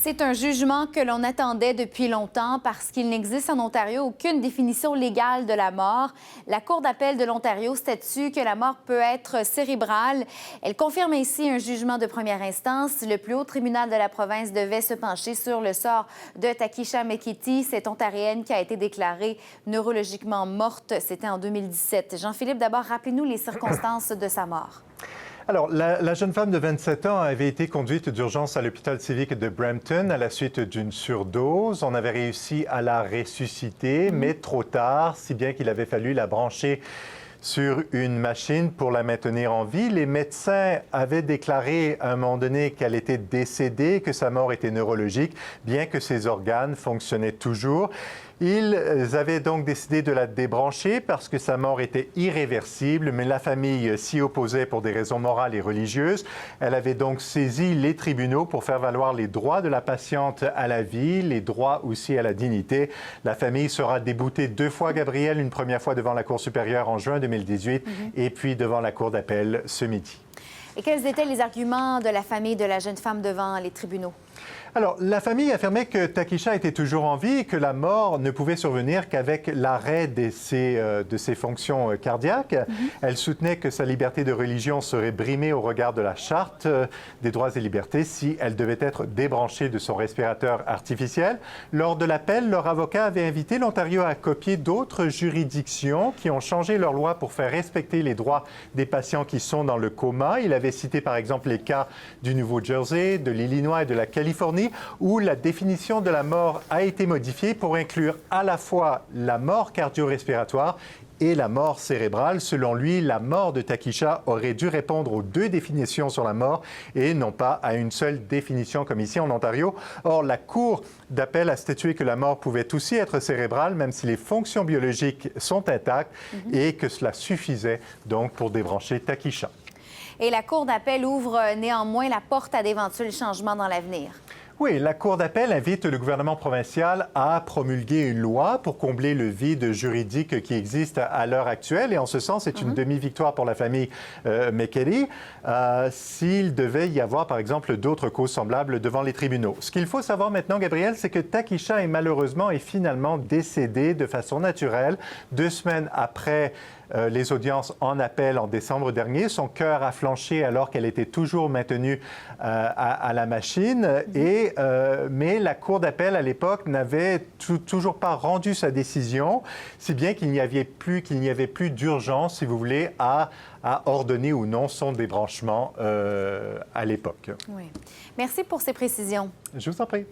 C'est un jugement que l'on attendait depuis longtemps parce qu'il n'existe en Ontario aucune définition légale de la mort. La Cour d'appel de l'Ontario statue que la mort peut être cérébrale. Elle confirme ainsi un jugement de première instance. Le plus haut tribunal de la province devait se pencher sur le sort de Takisha Mekiti, cette Ontarienne qui a été déclarée neurologiquement morte. C'était en 2017. Jean-Philippe, d'abord, rappelez-nous les circonstances de sa mort. Alors, la jeune femme de 27 ans avait été conduite d'urgence à l'hôpital civique de Brampton à la suite d'une surdose. On avait réussi à la ressusciter, mais trop tard, si bien qu'il avait fallu la brancher sur une machine pour la maintenir en vie. Les médecins avaient déclaré à un moment donné qu'elle était décédée, que sa mort était neurologique, bien que ses organes fonctionnaient toujours. Ils avaient donc décidé de la débrancher parce que sa mort était irréversible, mais la famille s'y opposait pour des raisons morales et religieuses. Elle avait donc saisi les tribunaux pour faire valoir les droits de la patiente à la vie, les droits aussi à la dignité. La famille sera déboutée 2 fois, Gabrielle, une première fois devant la Cour supérieure en juin 2018 et puis devant la Cour d'appel ce midi. Et quels étaient les arguments de la famille de la jeune femme devant les tribunaux? Alors, la famille affirmait que Takisha était toujours en vie et que la mort ne pouvait survenir qu'avec l'arrêt de ses fonctions cardiaques. Elle soutenait que sa liberté de religion serait brimée au regard de la Charte des droits et libertés si elle devait être débranchée de son respirateur artificiel. Lors de l'appel, leur avocat avait invité l'Ontario à copier d'autres juridictions qui ont changé leur loi pour faire respecter les droits des patients qui sont dans le coma. Il avait cité par exemple les cas du Nouveau-Jersey, de l'Illinois et de la Californie, où la définition de la mort a été modifiée pour inclure à la fois la mort cardio-respiratoire et la mort cérébrale. Selon lui, la mort de Takisha aurait dû répondre aux 2 définitions sur la mort et non pas à une seule définition comme ici en Ontario. Or, la Cour d'appel a statué que la mort pouvait aussi être cérébrale, même si les fonctions biologiques sont intactes et que cela suffisait donc pour débrancher Takisha. Et la Cour d'appel ouvre néanmoins la porte à d'éventuels changements dans l'avenir. Oui, la Cour d'appel invite le gouvernement provincial à promulguer une loi pour combler le vide juridique qui existe à l'heure actuelle. Et en ce sens, c'est une demi-victoire pour la famille Meketi s'il devait y avoir, par exemple, d'autres causes semblables devant les tribunaux. Ce qu'il faut savoir maintenant, Gabrielle, c'est que Takisha est malheureusement et finalement décédée de façon naturelle 2 semaines après les audiences en appel en décembre dernier. Son cœur a flanché alors qu'elle était toujours maintenue à la machine. Mais la Cour d'appel, à l'époque, n'avait toujours pas rendu sa décision, si bien qu'il n'y avait plus d'urgence, si vous voulez, à ordonner ou non son débranchement à l'époque. Oui. Merci pour ces précisions. Je vous en prie.